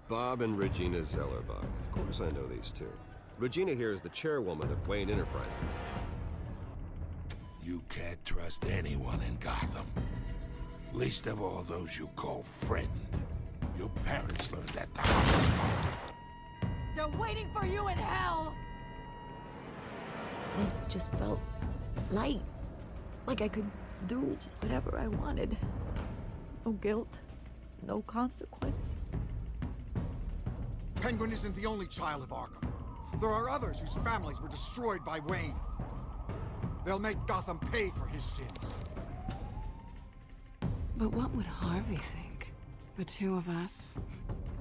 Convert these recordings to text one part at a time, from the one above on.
Bob and Regina Zellerbach. Of course I know these two. Regina here is the chairwoman of Wayne Enterprises. You can't trust anyone in Gotham. Least of all those you call friend. Your parents learned that the hard way. They're waiting for you in hell! It just felt light. Like I could do whatever I wanted. No guilt, no consequence. Penguin isn't the only child of Arkham. There are others whose families were destroyed by Wayne. They'll make Gotham pay for his sins. But what would Harvey think? The two of us,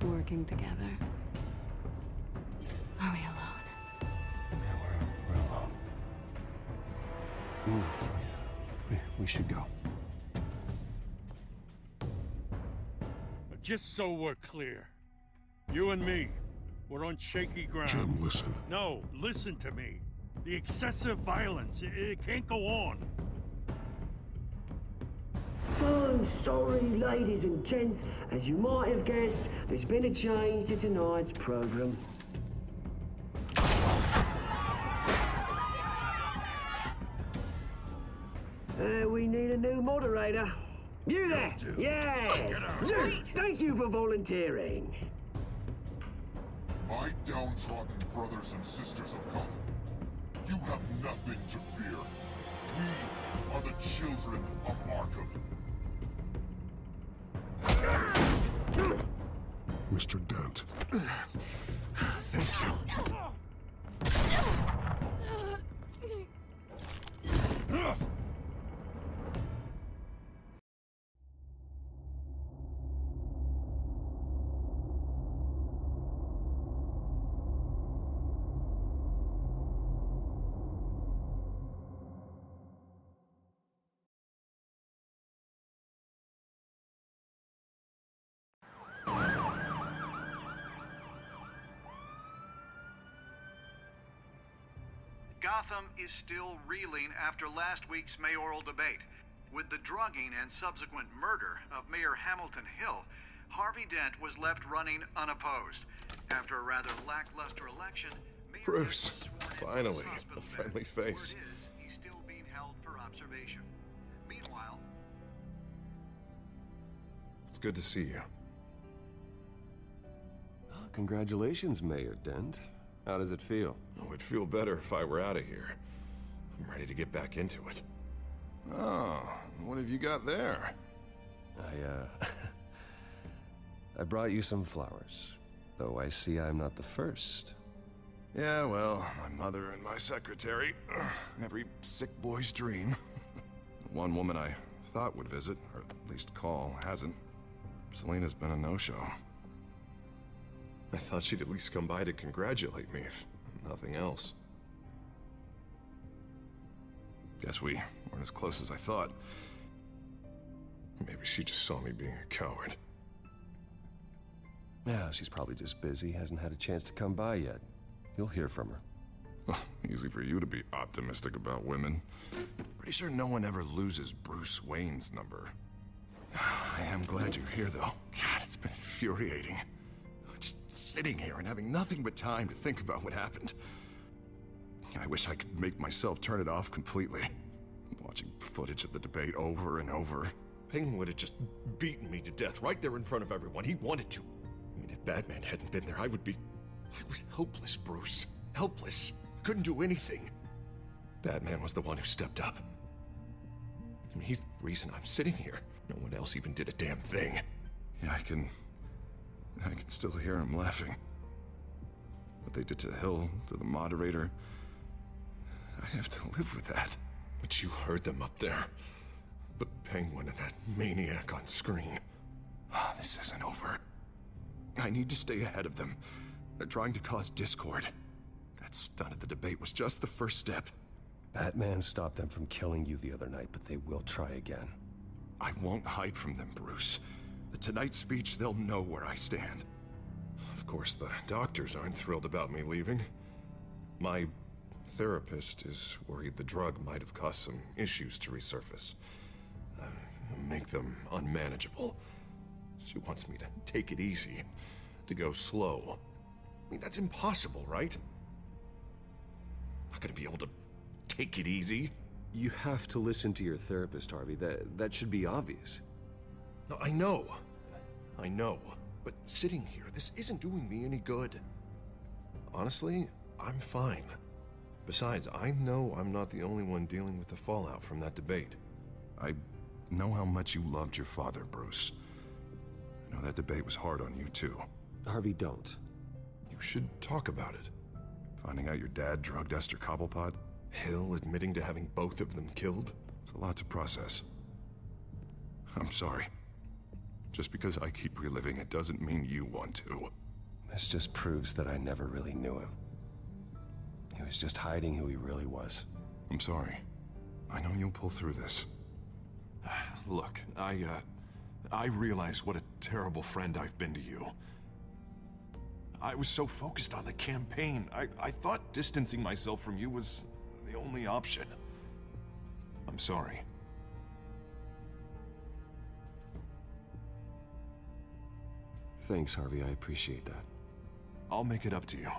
working together. Are we alone? Yeah, we're alone. We should go. Just so we're clear, you and me, we're on shaky ground. Jim, listen. No, listen to me. The excessive violence, it can't go on. So sorry, ladies and gents. As you might have guessed, there's been a change to tonight's program. We need a new moderator. You there? Yes! You! Thank you for volunteering. My downtrodden brothers and sisters of Gotham, you have nothing to fear. We are the Children of Arkham. Mr. Dent. Thank you. Gotham is still reeling after last week's mayoral debate. With the drugging and subsequent murder of Mayor Hamilton Hill, Harvey Dent was left running unopposed. After a rather lackluster election, Mayor Bruce, Dent was sworn finally, into his hospital a friendly bed. face. Word is, he's still being held for observation. Meanwhile, It's good to see you. Congratulations, Mayor Dent. How does it feel? Oh, it'd feel better if I were out of here. I'm ready to get back into it. Oh, what have you got there? I brought you some flowers. Though I see I'm not the first. Yeah, well, my mother and my secretary. Every sick boy's dream. The one woman I thought would visit, or at least call, hasn't. Selena's been a no-show. I thought she'd at least come by to congratulate me, if nothing else. Guess we weren't as close as I thought. Maybe she just saw me being a coward. Yeah, she's probably just busy, hasn't had a chance to come by yet. You'll hear from her. Well, easy for you to be optimistic about women. Pretty sure no one ever loses Bruce Wayne's number. I am glad you're here, though. God, it's been infuriating. Just sitting here and having nothing but time to think about what happened. I wish I could make myself turn it off completely. Watching footage of the debate over and over. Penguin would have just beaten me to death right there in front of everyone. He wanted to. I mean, if Batman hadn't been there, I was helpless, Bruce. Helpless. Couldn't do anything. Batman was the one who stepped up. I mean, he's the reason I'm sitting here. No one else even did a damn thing. Yeah, I can still hear him laughing. What they did to Hill, to the moderator. I have to live with that. But you heard them up there. The Penguin and that maniac on screen. This isn't over. I need to stay ahead of them. They're trying to cause discord. That stunt at the debate was just the first step. Batman stopped them from killing you the other night, but they will try again. I won't hide from them, Bruce. The Tonight speech, they'll know where I stand. Of course, the doctors aren't thrilled about me leaving. My therapist is worried the drug might have caused some issues to resurface. Make them unmanageable. She wants me to take it easy. to go slow. I mean, that's impossible, right? Not gonna be able to take it easy. You have to listen to your therapist, Harvey. That should be obvious. No, I know. I know. But sitting here, this isn't doing me any good. Honestly, I'm fine. Besides, I know I'm not the only one dealing with the fallout from that debate. I know how much you loved your father, Bruce. I know that debate was hard on you, too. Harvey, don't. You should talk about it. Finding out your dad drugged Esther Cobblepot? Hill admitting to having both of them killed? It's a lot to process. I'm sorry. Just because I keep reliving it doesn't mean you want to. This just proves that I never really knew him. He was just hiding who he really was. I'm sorry. I know you'll pull through this. Look, I realize what a terrible friend I've been to you. I was so focused on the campaign. I thought distancing myself from you was the only option. I'm sorry. Thanks, Harvey. I appreciate that. I'll make it up to you.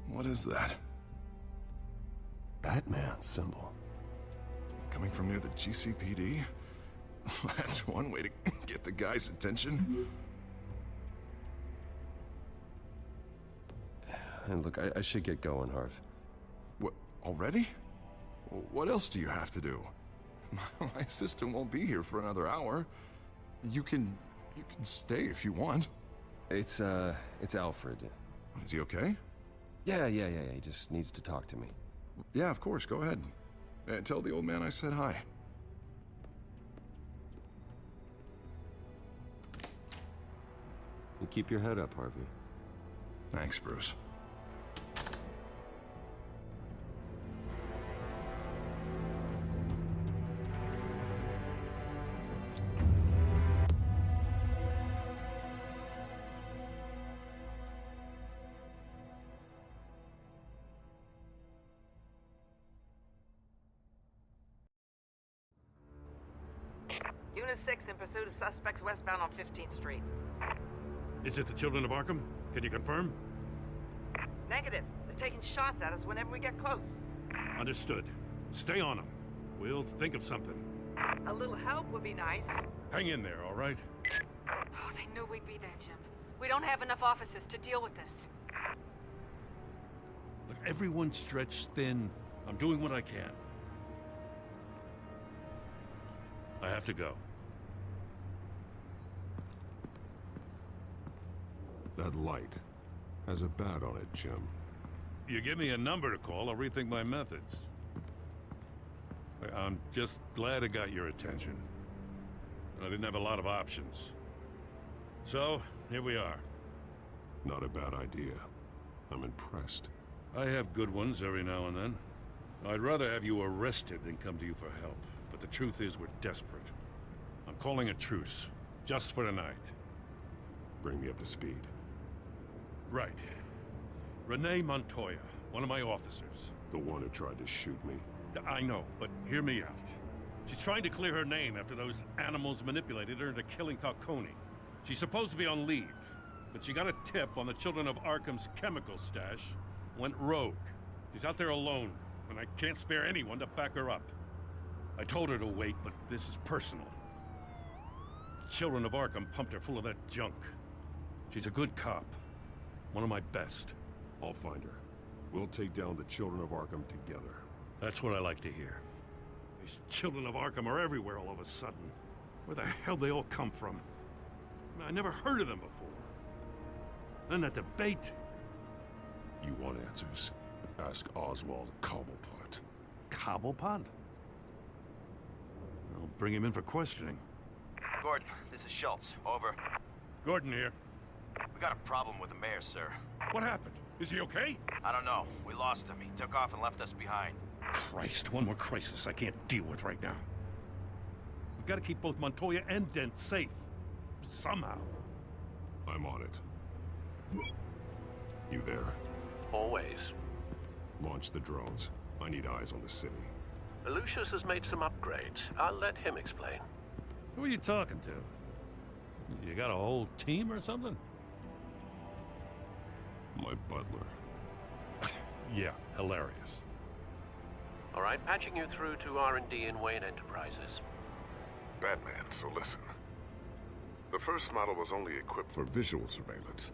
What is that? Batman symbol. Coming from near the GCPD? That's one way to get the guy's attention. And look, I should get going, Harv. What, already? What else do you have to do? My assistant won't be here for another hour. You can stay if you want. It's Alfred. Is he okay? Yeah. He just needs to talk to me. Yeah, of course. Go ahead. Tell the old man I said hi. You keep your head up, Harvey. Thanks, Bruce. Unit 6 in pursuit of suspects westbound on 15th Street. Is it the Children of Arkham? Can you confirm? Negative. They're taking shots at us whenever we get close. Understood. Stay on them. We'll think of something. A little help would be nice. Hang in there, all right? Oh, they knew we'd be there, Jim. We don't have enough officers to deal with this. Look, everyone's stretched thin. I'm doing what I can. I have to go. That light has a bat on it, Jim. You give me a number to call, I'll rethink my methods. I'm just glad it got your attention. I didn't have a lot of options. So, here we are. Not a bad idea. I'm impressed. I have good ones every now and then. I'd rather have you arrested than come to you for help. But the truth is, we're desperate. I'm calling a truce, just for tonight. Bring me up to speed. Right. Renee Montoya, one of my officers. The one who tried to shoot me. I know, but hear me out. She's trying to clear her name after those animals manipulated her into killing Falcone. She's supposed to be on leave, but she got a tip on the Children of Arkham's chemical stash, went rogue. She's out there alone, and I can't spare anyone to back her up. I told her to wait, but this is personal. Children of Arkham pumped her full of that junk. She's a good cop. One of my best. I'll find her. We'll take down the Children of Arkham together. That's what I like to hear. These Children of Arkham are everywhere all of a sudden. Where the hell they all come from? I never heard of them before. Then that debate. You want answers? Ask Oswald Cobblepot. Cobblepot? I'll bring him in for questioning. Gordon, this is Schultz. Over. Gordon here. We got a problem with the mayor, sir. What happened? Is he okay? I don't know. We lost him. He took off and left us behind. Christ, one more crisis I can't deal with right now. We've got to keep both Montoya and Dent safe. Somehow. I'm on it. You there? Always. Launch the drones. I need eyes on the city. Lucius has made some upgrades. I'll let him explain. Who are you talking to? You got a whole team or something? My butler. Yeah, hilarious. All right, patching you through to R&D in Wayne Enterprises. Batman, so listen. The first model was only equipped for visual surveillance,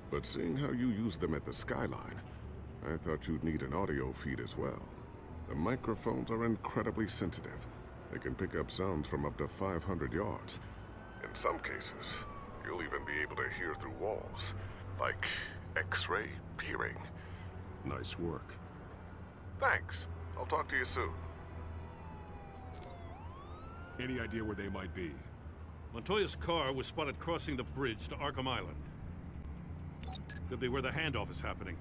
but seeing how you use them at the skyline, I thought you'd need an audio feed as well. The microphones are incredibly sensitive. They can pick up sounds from up to 500 yards. In some cases, you'll even be able to hear through walls, like X-ray peering. Nice work. Thanks. I'll talk to you soon. Any idea where they might be? Montoya's car was spotted crossing the bridge to Arkham Island. Could be where the handoff is happening.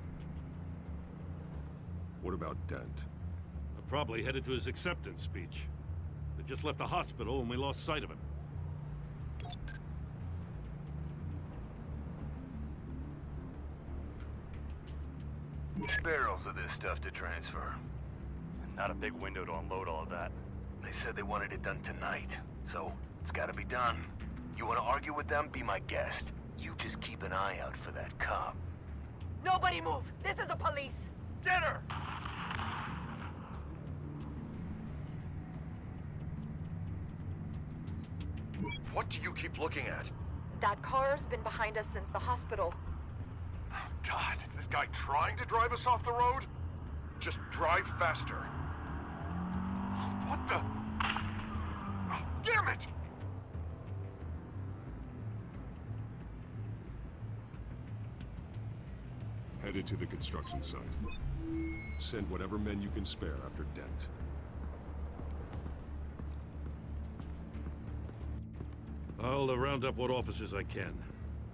What about Dent? Probably headed to his acceptance speech. They just left the hospital and we lost sight of him. Barrels of this stuff to transfer. Not a big window to unload all of that. They said they wanted it done tonight, so it's gotta be done. You wanna argue with them? Be my guest. You just keep an eye out for that cop. Nobody move! This is the police! Get her! What do you keep looking at? That car's been behind us since the hospital. God, is this guy trying to drive us off the road? Just drive faster. What the? Oh, damn it! Headed to the construction site. Send whatever men you can spare after Dent. I'll round up what officers I can.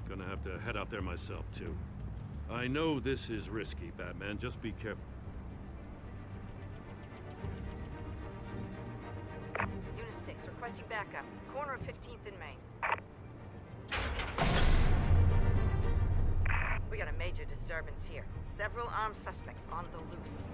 Gonna have to head out there myself, too. I know this is risky, Batman. Just be careful. Unit 6, requesting backup. Corner of 15th and Main. We got a major disturbance here. Several armed suspects on the loose.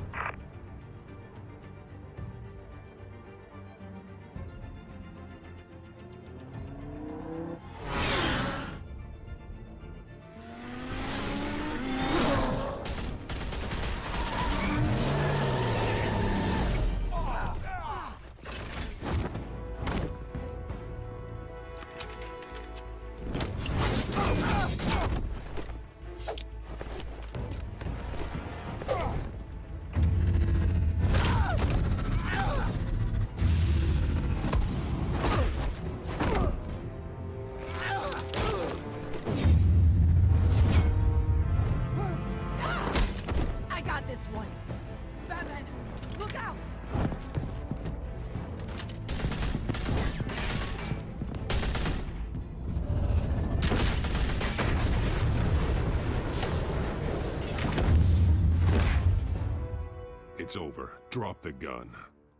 It's over. Drop the gun.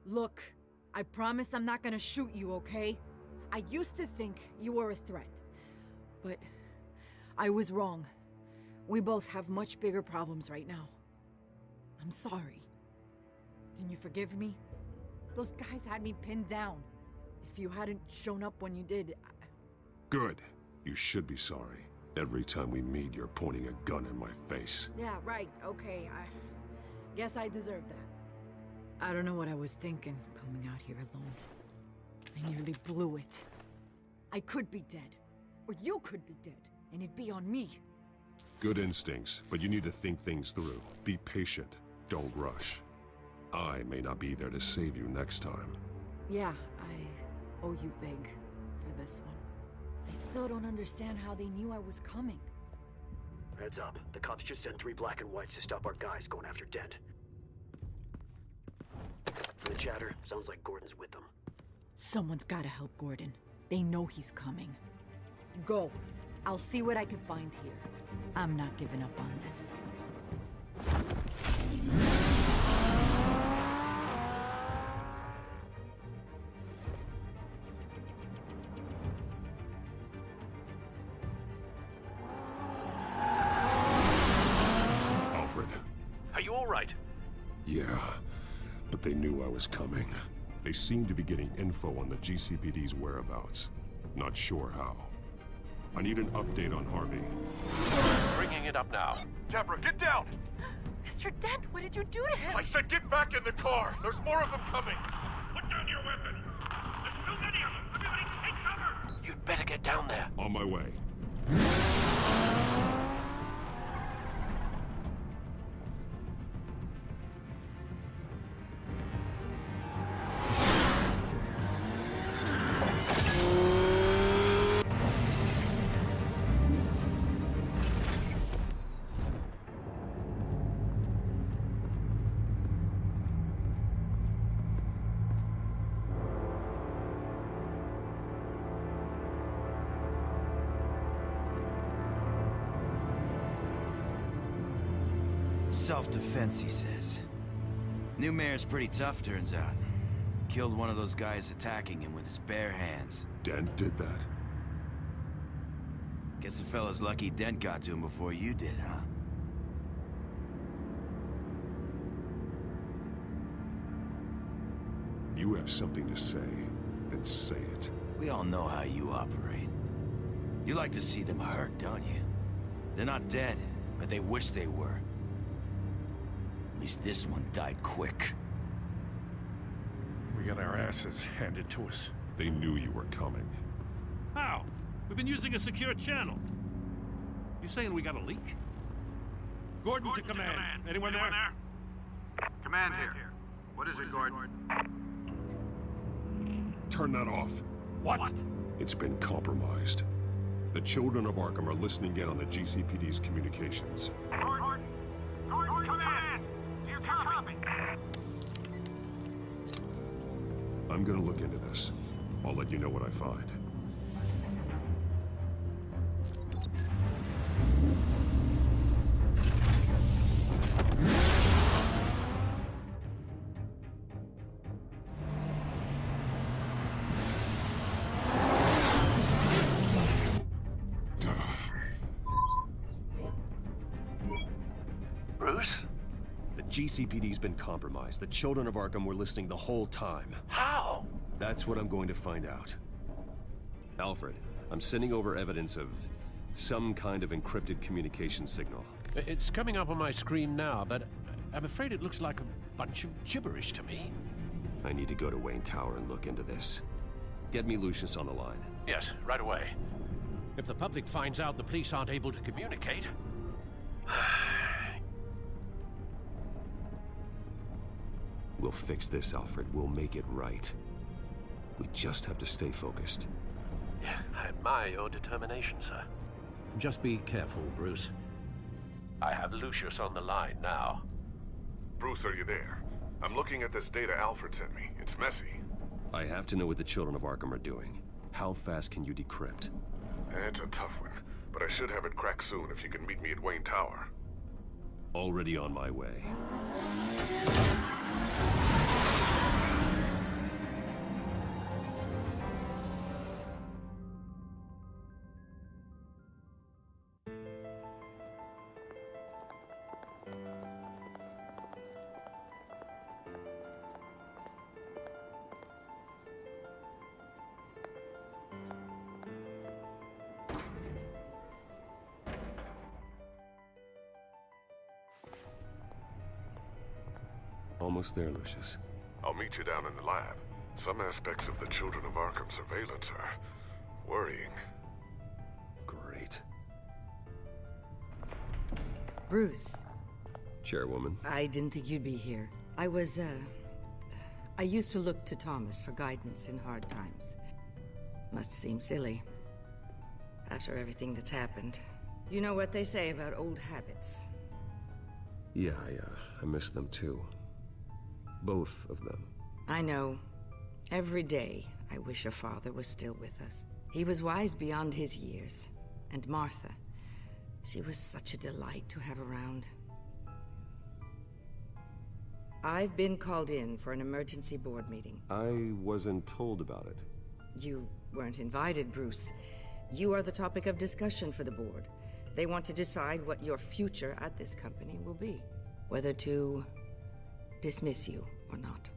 Look, I promise I'm not gonna shoot you, okay? I used to think you were a threat, but I was wrong. We both have much bigger problems right now. I'm sorry. Can you forgive me? Those guys had me pinned down. If you hadn't shown up when you did, Good. You should be sorry. Every time we meet, you're pointing a gun in my face. Yeah, right, okay, I guess I deserve that. I don't know what I was thinking, coming out here alone. I nearly blew it. I could be dead. Or you could be dead, and it'd be on me. Good instincts, but you need to think things through. Be patient. Don't rush. I may not be there to save you next time. Yeah, I owe you big for this one. I still don't understand how they knew I was coming. Heads up. The cops just sent 3 black and whites to stop our guys going after Dent. From the chatter, sounds like Gordon's with them. Someone's gotta help Gordon. They know he's coming. Go. I'll see what I can find here. I'm not giving up on this. Alfred. Are you all right? Yeah, but they knew I was coming. They seemed to be getting info on the GCPD's whereabouts. Not sure how. I need an update on Harvey. Bringing it up now. Deborah, get down! Mr. Dent, what did you do to him? I said get back in the car! There's more of them coming! Put down your weapon! There's too many of them! Everybody take cover! You'd better get down there. On my way. Self-defense, he says. New mayor's pretty tough, turns out. Killed one of those guys attacking him with his bare hands. Dent did that? Guess the fella's lucky Dent got to him before you did, huh? You have something to say, then say it. We all know how you operate. You like to see them hurt, don't you? They're not dead, but they wish they were. At least this one died quick. We got our asses handed to us. They knew you were coming. How? We've been using a secure channel. You saying we got a leak? Gordon to command. Anyone there? Command here. What is it, Gordon? Turn that off. What? It's been compromised. The Children of Arkham are listening in on the GCPD's communications. Gordon, command! You copy? I'm gonna look into this. I'll let you know what I find. Bruce? The GCPD's been compromised. The Children of Arkham were listening the whole time. How? That's what I'm going to find out. Alfred, I'm sending over evidence of some kind of encrypted communication signal. It's coming up on my screen now, but I'm afraid it looks like a bunch of gibberish to me. I need to go to Wayne Tower and look into this. Get me Lucius on the line. Yes, right away. If the public finds out the police aren't able to communicate... We'll fix this, Alfred. We'll make it right. We just have to stay focused. Yeah, I admire your determination, sir. Just be careful, Bruce. I have Lucius on the line now. Bruce, are you there? I'm looking at this data Alfred sent me. It's messy. I have to know what the Children of Arkham are doing. How fast can you decrypt? It's a tough one, but I should have it cracked soon if you can meet me at Wayne Tower. Already on my way. Almost there, Lucius. I'll meet you down in the lab. Some aspects of the Children of Arkham surveillance are worrying. Great. Bruce. Chairwoman. I didn't think you'd be here. I used to look to Thomas for guidance in hard times. Must seem silly. After everything that's happened. You know what they say about old habits. Yeah, I miss them too. Both of them. I know. Every day, I wish your father was still with us. He was wise beyond his years. And Martha, she was such a delight to have around. I've been called in for an emergency board meeting. I wasn't told about it. You weren't invited, Bruce. You are the topic of discussion for the board. They want to decide what your future at this company will be. Whether to dismiss you or not.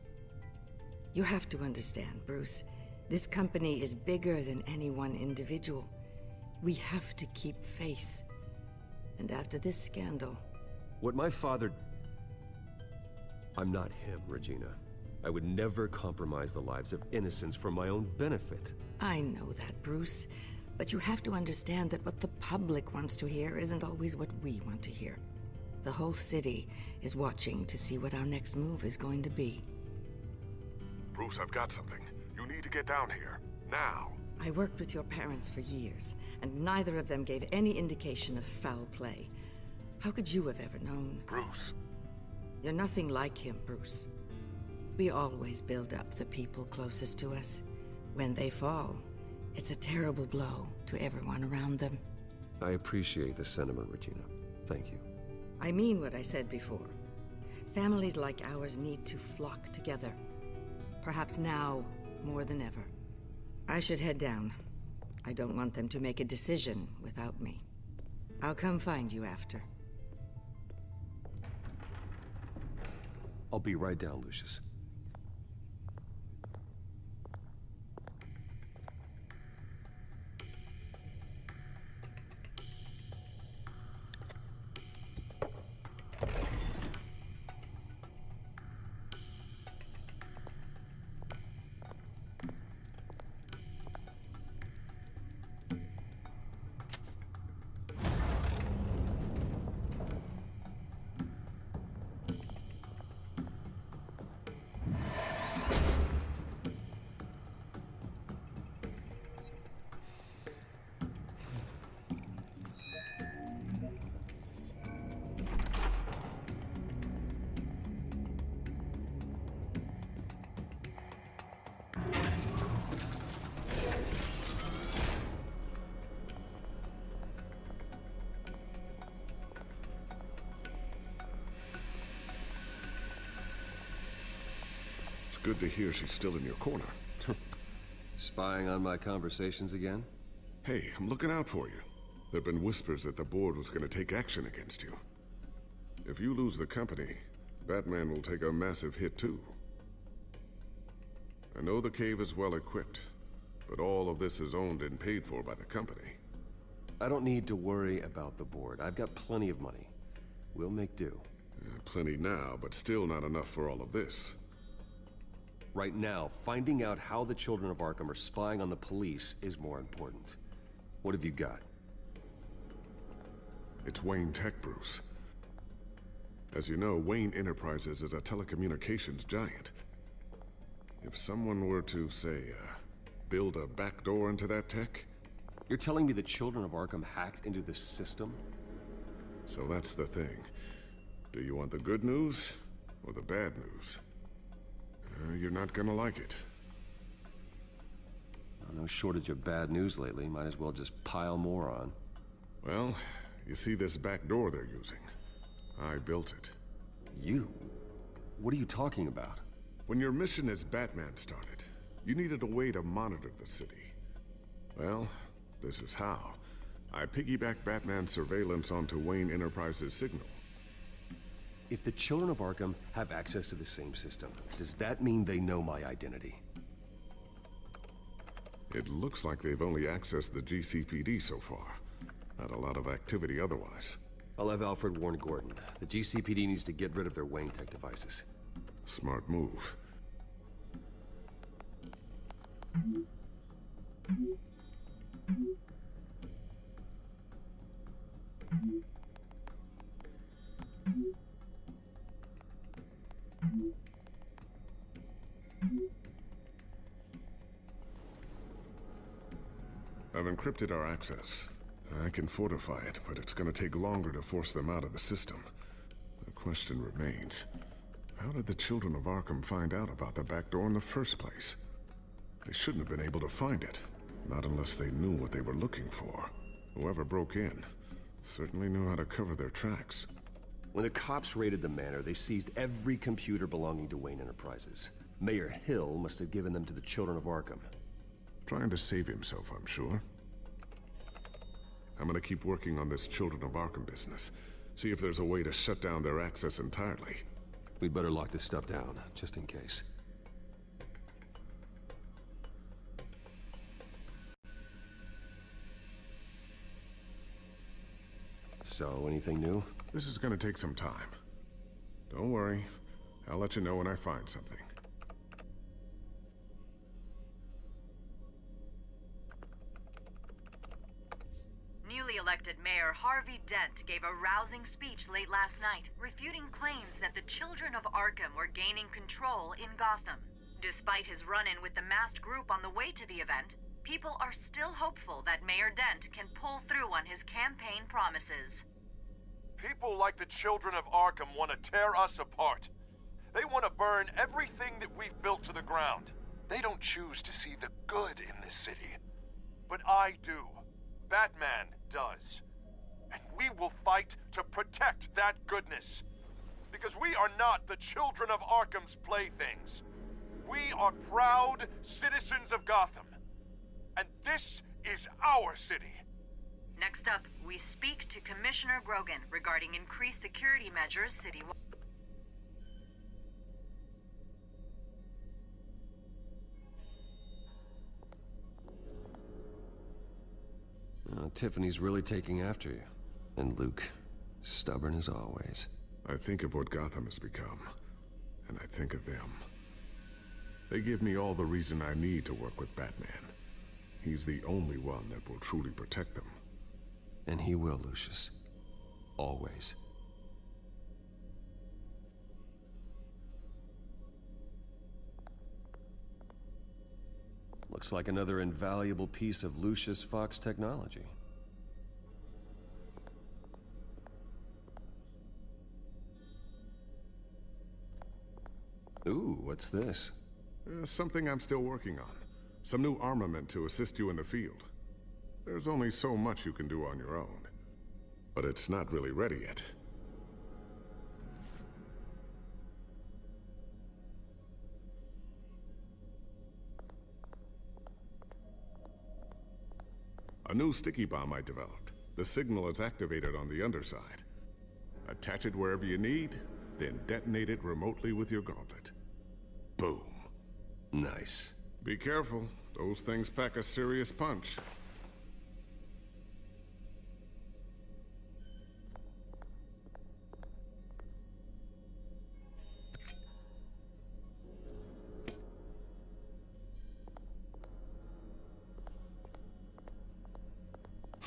You have to understand, Bruce. This company is bigger than any one individual. We have to keep face. And after this scandal... What my father... I'm not him, Regina. I would never compromise the lives of innocents for my own benefit. I know that, Bruce. But you have to understand that what the public wants to hear isn't always what we want to hear. The whole city is watching to see what our next move is going to be. Bruce, I've got something. You need to get down here. Now. I worked with your parents for years, and neither of them gave any indication of foul play. How could you have ever known? Bruce. You're nothing like him, Bruce. We always build up the people closest to us. When they fall, it's a terrible blow to everyone around them. I appreciate the sentiment, Regina. Thank you. I mean what I said before. Families like ours need to flock together. Perhaps now more than ever. I should head down. I don't want them to make a decision without me. I'll come find you after. I'll be right down, Lucius. It's good to hear she's still in your corner. Spying on my conversations again? Hey, I'm looking out for you. There've been whispers that the board was going to take action against you. If you lose the company, Batman will take a massive hit too. I know the cave is well equipped, but all of this is owned and paid for by the company. I don't need to worry about the board. I've got plenty of money. We'll make do. Plenty now, but still not enough for all of this. Right now, finding out how the Children of Arkham are spying on the police is more important. What have you got? It's Wayne Tech, Bruce. As you know, Wayne Enterprises is a telecommunications giant. If someone were to, say, build a backdoor into that tech... You're telling me the Children of Arkham hacked into this system? So that's the thing. Do you want the good news or the bad news? You're not gonna like it. No shortage of bad news lately. Might as well just pile more on. Well, you see this back door they're using? I built it. You? What are you talking about? When your mission as Batman started, you needed a way to monitor the city. Well, this is how. I piggybacked Batman's surveillance onto Wayne Enterprises' signal. If the Children of Arkham have access to the same system, does that mean they know my identity? It looks like they've only accessed the GCPD so far. Not a lot of activity otherwise. I'll have Alfred warn Gordon. The GCPD needs to get rid of their Wayne Tech devices. Smart move. I've encrypted our access. I can fortify it, but it's gonna take longer to force them out of the system. The question remains, how did the Children of Arkham find out about the back door in the first place? They shouldn't have been able to find it, not unless they knew what they were looking for. Whoever broke in certainly knew how to cover their tracks. When the cops raided the manor, they seized every computer belonging to Wayne Enterprises. Mayor Hill must have given them to the Children of Arkham. Trying to save himself, I'm sure. I'm gonna keep working on this Children of Arkham business. See if there's a way to shut down their access entirely. We'd better lock this stuff down, just in case. So, anything new? This is gonna take some time. Don't worry. I'll let you know when I find something. Newly elected Mayor Harvey Dent gave a rousing speech late last night, refuting claims that the Children of Arkham were gaining control in Gotham. Despite his run-in with the masked group on the way to the event, people are still hopeful that Mayor Dent can pull through on his campaign promises. People like the Children of Arkham want to tear us apart. They want to burn everything that we've built to the ground. They don't choose to see the good in this city. But I do. Batman does. And we will fight to protect that goodness. Because we are not the Children of Arkham's playthings. We are proud citizens of Gotham. And this is our city. Next up, we speak to Commissioner Grogan regarding increased security measures citywide. Tiffany's really taking after you. And Luke, stubborn as always. I think of what Gotham has become, and I think of them. They give me all the reason I need to work with Batman. He's the only one that will truly protect them. And he will, Lucius. Always. Looks like another invaluable piece of Lucius Fox technology. Ooh, what's this? Something I'm still working on. Some new armament to assist you in the field. There's only so much you can do on your own. But it's not really ready yet. A new sticky bomb I developed. The signal is activated on the underside. Attach it wherever you need, then detonate it remotely with your gauntlet. Boom. Nice. Be careful. Those things pack a serious punch.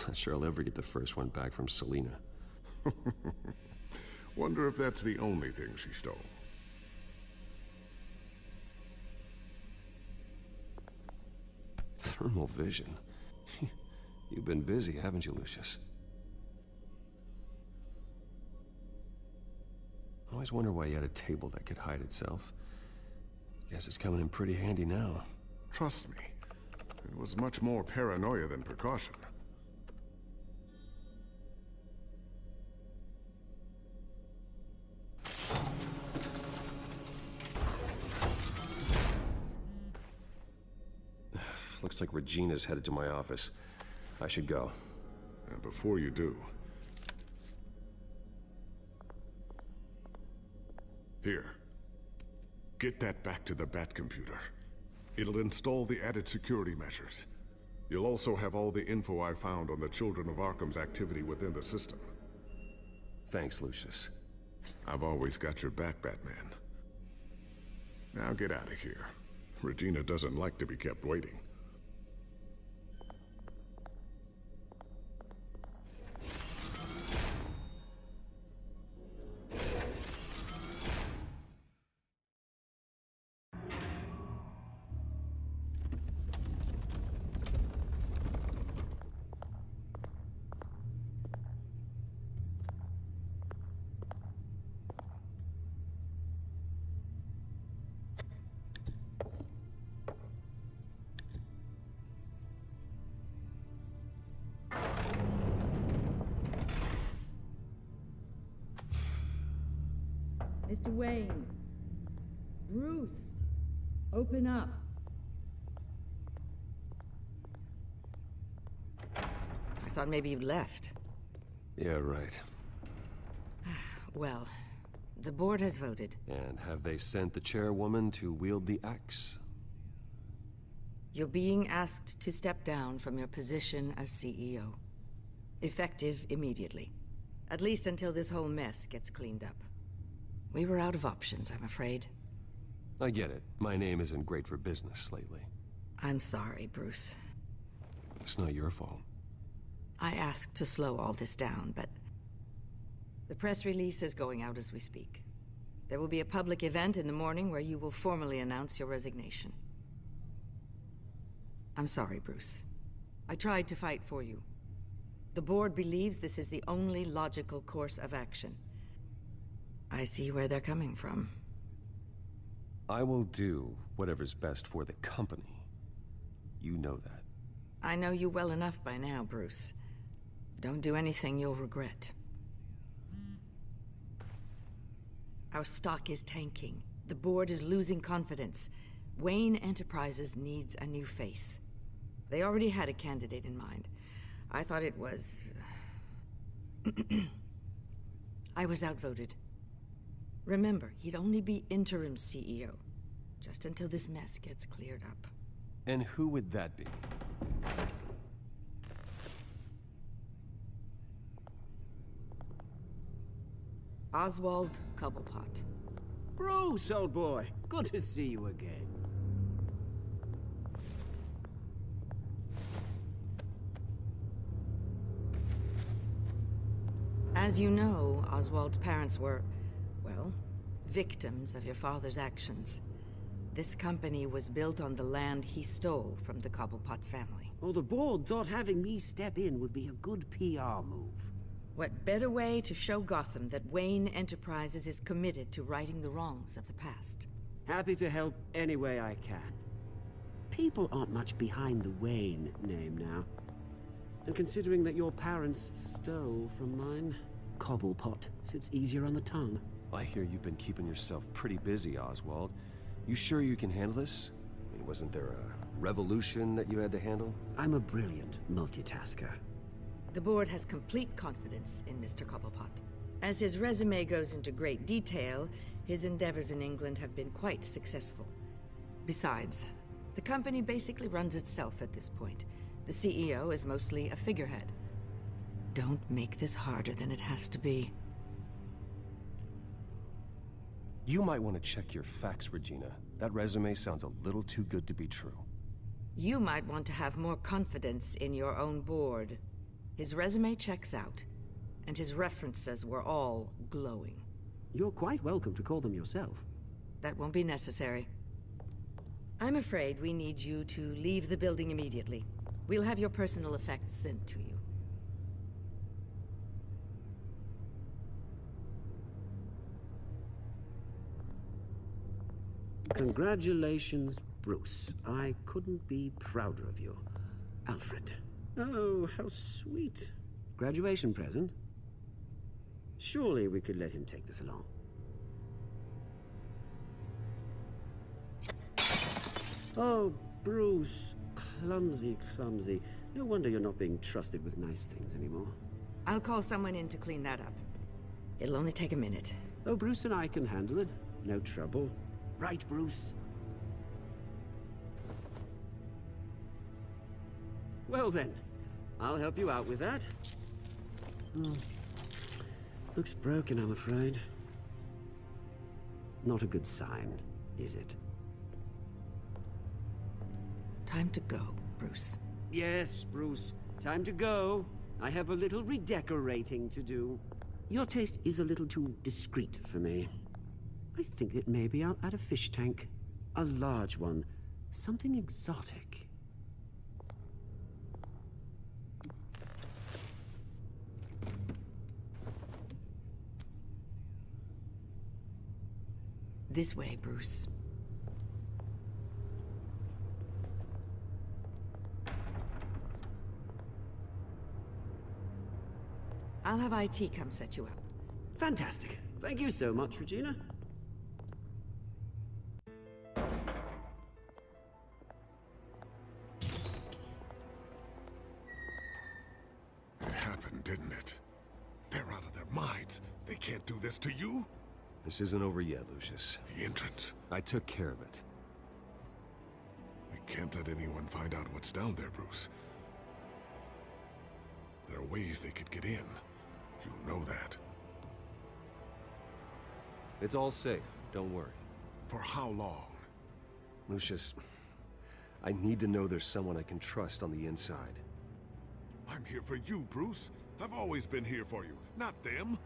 Not sure I'll ever get the first one back from Selina. Wonder if that's the only thing she stole. Thermal vision. You've been busy, haven't you, Lucius? I always wonder why you had a table that could hide itself. Guess it's coming in pretty handy now. Trust me, it was much more paranoia than precaution. Looks like Regina's headed to my office. I should go. And before you do... Here. Get that back to the Batcomputer. It'll install the added security measures. You'll also have all the info I found on the Children of Arkham's activity within the system. Thanks, Lucius. I've always got your back, Batman. Now get out of here. Regina doesn't like to be kept waiting. Mr. Wayne. Bruce. Open up. I thought maybe you'd left. Yeah, right. Well, the board has voted. And have they sent the chairwoman to wield the axe? You're being asked to step down from your position as CEO. Effective immediately. At least until this whole mess gets cleaned up. We were out of options, I'm afraid. I get it. My name isn't great for business lately. I'm sorry, Bruce. It's not your fault. I asked to slow all this down, but... The press release is going out as we speak. There will be a public event in the morning where you will formally announce your resignation. I'm sorry, Bruce. I tried to fight for you. The board believes this is the only logical course of action. I see where they're coming from. I will do whatever's best for the company. You know that. I know you well enough by now, Bruce. Don't do anything you'll regret. Our stock is tanking. The board is losing confidence. Wayne Enterprises needs a new face. They already had a candidate in mind. I thought it was... I was outvoted. Remember, he'd only be interim CEO, just until this mess gets cleared up. And who would that be? Oswald Cobblepot. Bruce, old boy. Good to see you again. As you know, Oswald's parents were, well, victims of your father's actions. This company was built on the land he stole from the Cobblepot family. Oh, the board thought having me step in would be a good PR move. What better way to show Gotham that Wayne Enterprises is committed to righting the wrongs of the past? Happy to help any way I can. People aren't much behind the Wayne name now. And considering that your parents stole from mine, Cobblepot sits easier on the tongue. I hear you've been keeping yourself pretty busy, Oswald. You sure you can handle this? I mean, wasn't there a revolution that you had to handle? I'm a brilliant multitasker. The board has complete confidence in Mr. Cobblepot. As his resume goes into great detail, his endeavors in England have been quite successful. Besides, the company basically runs itself at this point. The CEO is mostly a figurehead. Don't make this harder than it has to be. You might want to check your facts, Regina. That resume sounds a little too good to be true. You might want to have more confidence in your own board. His resume checks out, and his references were all glowing. You're quite welcome to call them yourself. That won't be necessary. I'm afraid we need you to leave the building immediately. We'll have your personal effects sent to you. Congratulations, Bruce. I couldn't be prouder of you. Alfred. Oh, how sweet. Graduation present? Surely we could let him take this along. Oh, Bruce. Clumsy, clumsy. No wonder you're not being trusted with nice things anymore. I'll call someone in to clean that up. It'll only take a minute. Oh, Bruce and I can handle it. No trouble. Right, Bruce? Well then, I'll help you out with that. Looks broken, I'm afraid. Not a good sign, is it? Time to go, Bruce. Yes, Bruce. Time to go. I have a little redecorating to do. Your taste is a little too discreet for me. I think that maybe I'll add a fish tank. A large one. Something exotic. This way, Bruce. I'll have IT come set you up. Fantastic. Thank you so much, Regina. It happened, didn't it? They're out of their minds. They can't do this to you? This isn't over yet, Lucius. The entrance. I took care of it. We can't let anyone find out what's down there, Bruce. There are ways they could get in. You know that. It's all safe, don't worry. For how long? Lucius, I need to know there's someone I can trust on the inside. I'm here for you, Bruce. I've always been here for you, not them.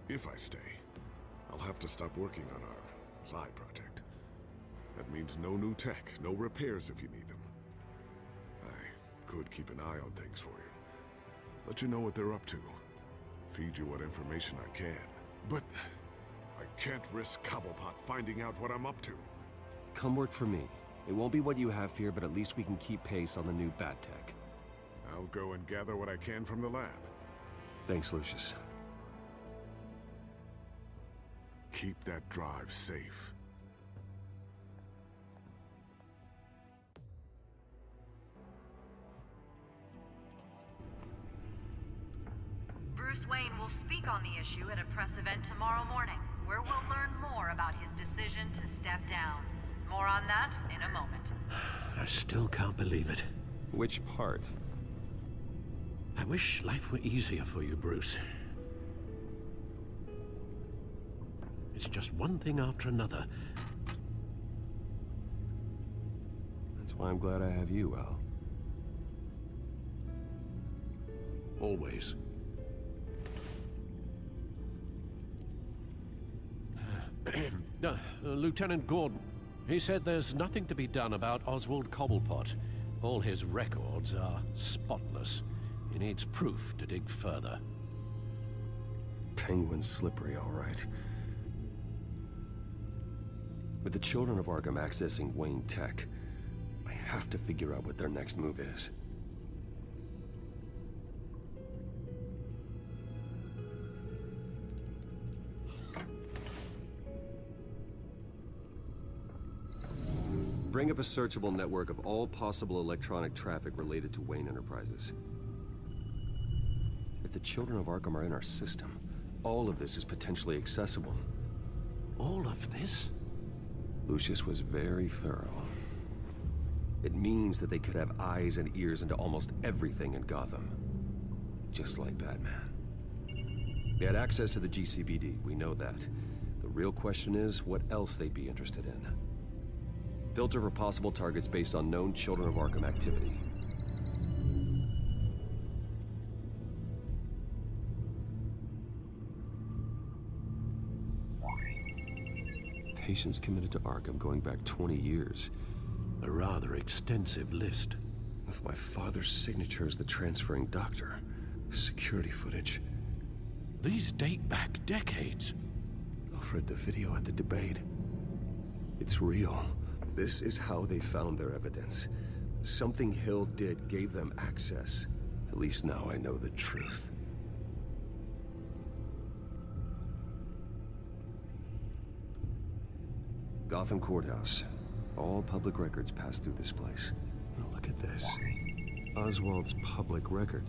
If I stay, I'll have to stop working on our side project. That means no new tech, no repairs if you need them. I could keep an eye on things for you. Let you know what they're up to. Feed you what information I can. But I can't risk Cobblepot finding out what I'm up to. Come work for me. It won't be what you have here, but at least we can keep pace on the new bat tech. I'll go and gather what I can from the lab. Thanks, Lucius. Keep that drive safe. Bruce Wayne will speak on the issue at a press event tomorrow morning, where we'll learn more about his decision to step down. More on that in a moment. I still can't believe it. Which part? I wish life were easier for you, Bruce. It's just one thing after another. That's why I'm glad I have you, Al. Always. Lieutenant Gordon, he said there's nothing to be done about Oswald Cobblepot. All his records are spotless. He needs proof to dig further. Penguin's slippery, all right. With the Children of Arkham accessing Wayne Tech, I have to figure out what their next move is. Bring up a searchable network of all possible electronic traffic related to Wayne Enterprises. If the Children of Arkham are in our system, all of this is potentially accessible. All of this? Lucius was very thorough. It means that they could have eyes and ears into almost everything in Gotham. Just like Batman. They had access to the GCPD, we know that. The real question is, what else they'd be interested in. Filter for possible targets based on known Children of Arkham activity. Patients committed to Arkham going back 20 years. A rather extensive list. With my father's signature as the transferring doctor. Security footage. These date back decades. I've read the video at the debate. It's real. This is how they found their evidence. Something Hill did gave them access. At least now I know the truth. Gotham Courthouse. All public records pass through this place. Now look at this. Oswald's public record.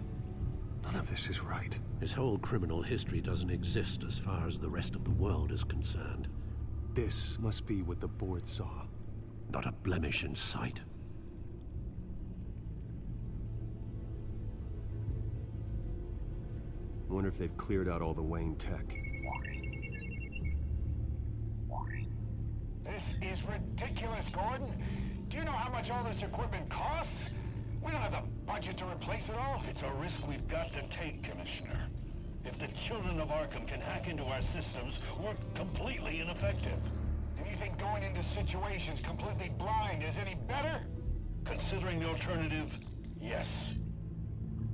None of this is right. His whole criminal history doesn't exist as far as the rest of the world is concerned. This must be what the board saw. Not a blemish in sight. Wonder if they've cleared out all the Wayne tech. This is ridiculous, Gordon. Do you know how much all this equipment costs? We don't have the budget to replace it all. It's a risk we've got to take, Commissioner. If the Children of Arkham can hack into our systems, we're completely ineffective. And you think going into situations completely blind is any better? Considering the alternative, yes.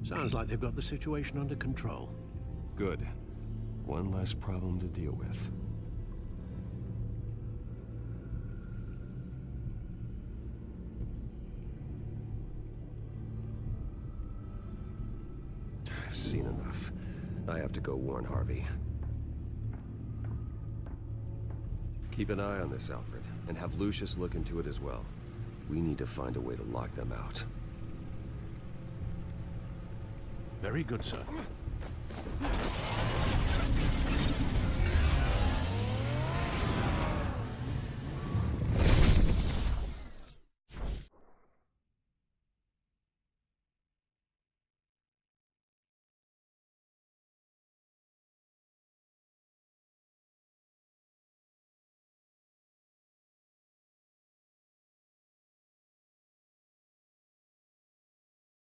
Sounds like they've got the situation under control. Good. One less problem to deal with. I've seen enough. I have to go warn Harvey. Keep an eye on this, Alfred, and have Lucius look into it as well. We need to find a way to lock them out. Very good, sir.